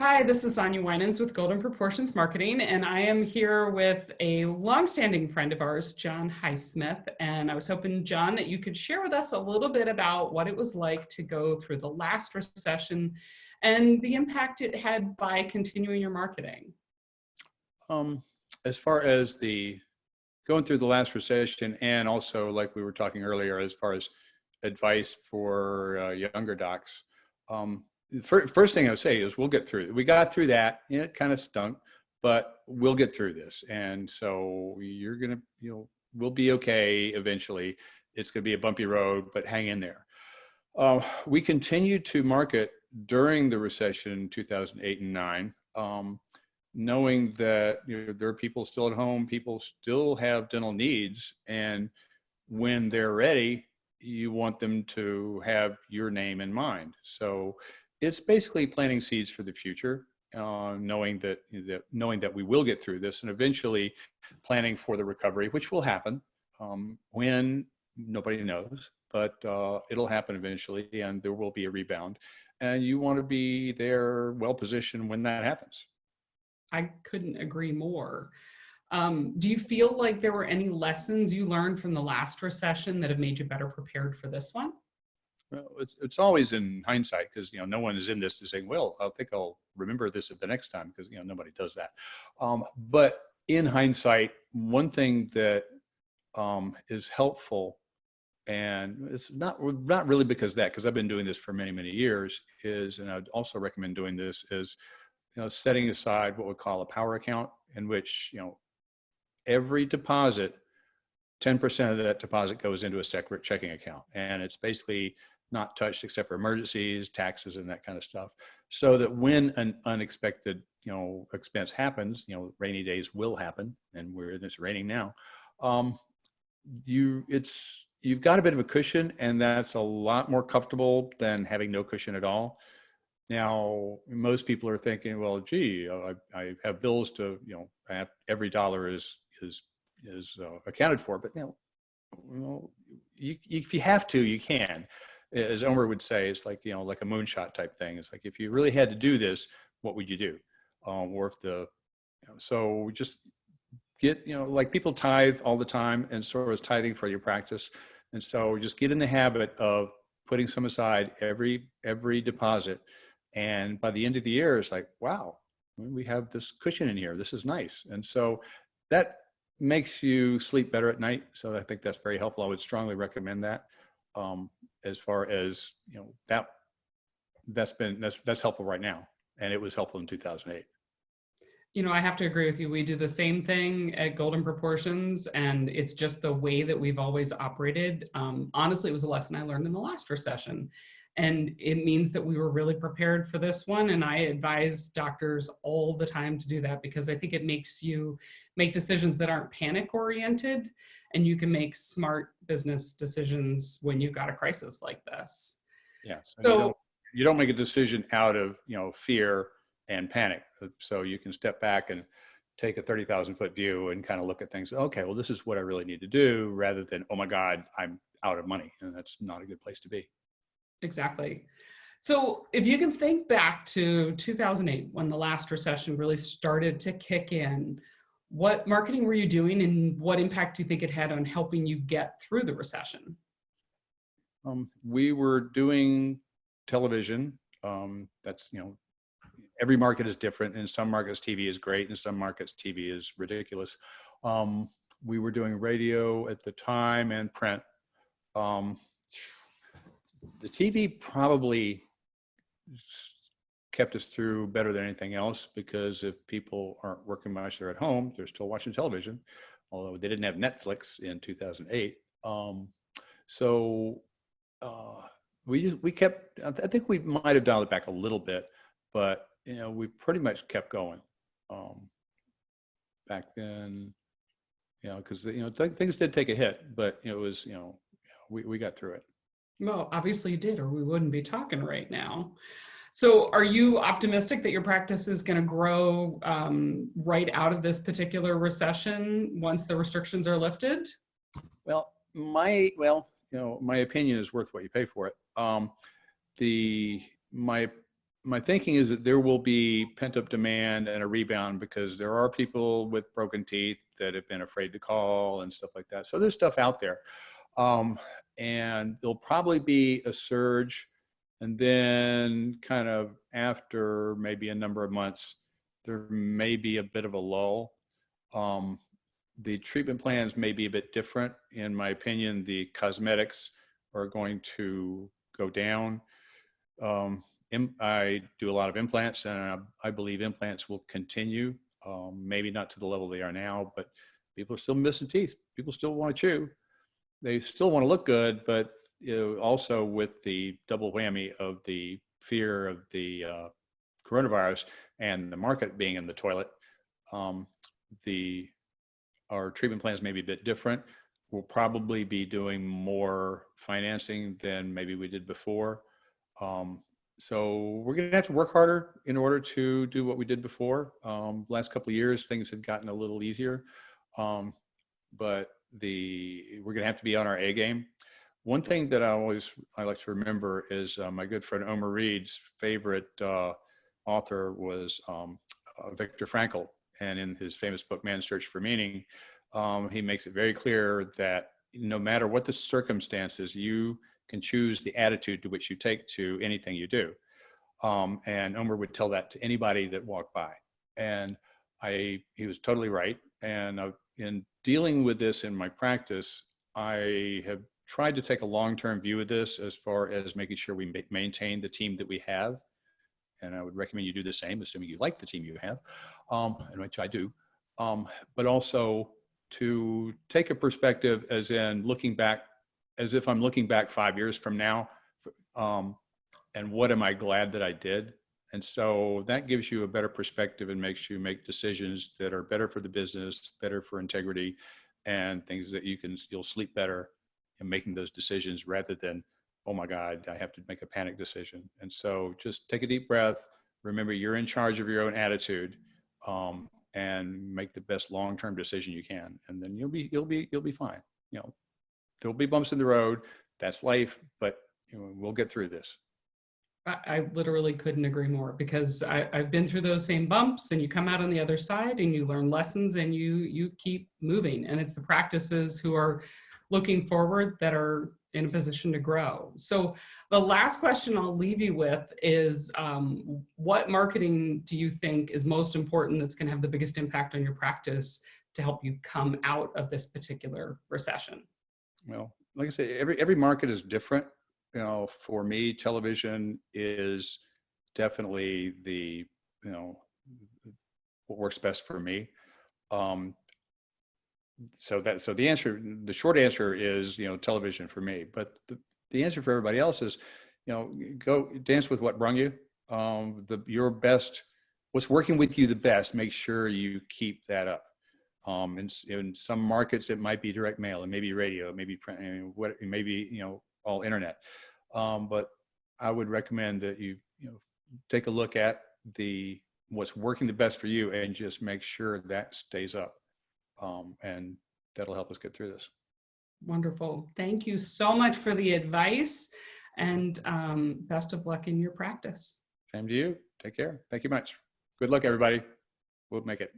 Hi, this is Sonia Winans with Golden Proportions Marketing, and I am here with a longstanding friend of ours, John Highsmith. And I was hoping, John, that you could share with us a little bit about what it was like to go through the last recession and the impact it had by continuing your marketing. As far as the going through the last recession, and also like we were talking earlier, as far as advice for younger docs, first thing I would say is we'll get through it. We got through that. Yeah, it kind of stunk, but we'll get through this. And so we'll be okay eventually. It's going to be a bumpy road, but hang in there. We continued to market during the recession, 2008 and 9. Knowing that there are people still at home, people still have dental needs, and when they're ready, you want them to have your name in mind. So it's basically planting seeds for the future, knowing that we will get through this, and eventually planning for the recovery, which will happen when nobody knows, but it'll happen eventually, and there will be a rebound, and you want to be there, well positioned when that happens. I couldn't agree more. Do you feel like there were any lessons you learned from the last recession that have made you better prepared for this one? Well, it's always in hindsight, because no one is in this to say, well, I think I'll remember this at the next time, because nobody does that. But in hindsight, one thing that is helpful, and it's not really because I've been doing this for many years, is, and I'd also recommend doing this, is setting aside what we call a power account, in which every deposit, 10% of that deposit goes into a separate checking account, and it's basically not touched except for emergencies, taxes, and that kind of stuff. So that when an unexpected expense happens, rainy days will happen, and it's raining now. You've got a bit of a cushion, and that's a lot more comfortable than having no cushion at all. Now, most people are thinking, well, gee, I have bills to, every dollar is accounted for. But if you have to, you can. As Omer would say, it's like like a moonshot type thing. It's like, if you really had to do this, what would you do? Or if so just get like people tithe all the time, and so is tithing for your practice. And so just get in the habit of putting some aside every deposit. And by the end of the year, it's like, wow, we have this cushion in here. This is nice. And so that makes you sleep better at night. So I think that's very helpful. I would strongly recommend that. As far as that's helpful right now, and it was helpful in 2008. I have to agree with you. We do the same thing at Golden Proportions, and it's just the way that we've always operated. Honestly, it was a lesson I learned in the last recession, and it means that we were really prepared for this one. And I advise doctors all the time to do that, because I think it makes you make decisions that aren't panic oriented, and you can make smart business decisions when you've got a crisis like this. Yeah. So you don't make a decision out of fear and panic. So you can step back and take a 30,000-foot view and kind of look at things. Okay, well, this is what I really need to do, rather than, oh my God, I'm out of money. And that's not a good place to be. Exactly. So if you can think back to 2008, when the last recession really started to kick in, what marketing were you doing, and what impact do you think it had on helping you get through the recession? We were doing television. That's, every market is different. In some markets, TV is great. In some markets, TV is ridiculous. We were doing radio at the time and print. The TV probably kept us through better than anything else, because if people aren't working much, they're at home, they're still watching television, although they didn't have Netflix in 2008. We kept, I think we might have dialed it back a little bit, but we pretty much kept going back then, because things did take a hit, but it was, we got through it. Well, obviously you did, or we wouldn't be talking right now. So are you optimistic that your practice is going to grow right out of this particular recession once the restrictions are lifted? Well, my opinion is worth what you pay for it. My my thinking is that there will be pent-up demand and a rebound because there are people with broken teeth that have been afraid to call and stuff like that. So there's stuff out there. And there'll probably be a surge. And then kind of after maybe a number of months, there may be a bit of a lull. The treatment plans may be a bit different. In my opinion, the cosmetics are going to go down. I do a lot of implants, and I believe implants will continue. Maybe not to the level they are now, but people are still missing teeth. People still want to chew. They still want to look good, but also with the double whammy of the fear of the coronavirus and the market being in the toilet, our treatment plans may be a bit different. We'll probably be doing more financing than maybe we did before. So we're going to have to work harder in order to do what we did before. Last couple of years, things have gotten a little easier, but we're going to have to be on our A game. One thing that I like to remember is my good friend Omar Reed's favorite author was Viktor Frankl. And in his famous book, Man's Search for Meaning, he makes it very clear that no matter what the circumstances, you can choose the attitude to which you take to anything you do. And Omar would tell that to anybody that walked by. And he was totally right. And in dealing with this in my practice, I have tried to take a long-term view of this as far as making sure we maintain the team that we have. And I would recommend you do the same, assuming you like the team you have, and which I do. But also to take a perspective as in looking back, as if I'm looking back 5 years from now, and what am I glad that I did? And so that gives you a better perspective and makes you make decisions that are better for the business, better for integrity, and things that you'll sleep better in making those decisions rather than, oh my God, I have to make a panic decision. And so just take a deep breath. Remember, you're in charge of your own attitude, and make the best long-term decision you can. And then you'll be fine. There'll be bumps in the road. That's life, but we'll get through this. I literally couldn't agree more, because I've been through those same bumps, and you come out on the other side and you learn lessons and you keep moving. And it's the practices who are looking forward that are in a position to grow. So the last question I'll leave you with is, what marketing do you think is most important that's going to have the biggest impact on your practice to help you come out of this particular recession? Well, like I say, every market is different. For me, television is definitely what works best for me. So the short answer is, television for me, but the answer for everybody else is, go dance with what brung you. Your best, what's working with you the best, make sure you keep that up. In some markets, it might be direct mail, it may be radio, it may be print, it may be, all internet. But I would recommend that you take a look at what's working the best for you and just make sure that stays up. And that'll help us get through this. Wonderful. Thank you so much for the advice, and best of luck in your practice. Same to you. Take care. Thank you much. Good luck, everybody. We'll make it.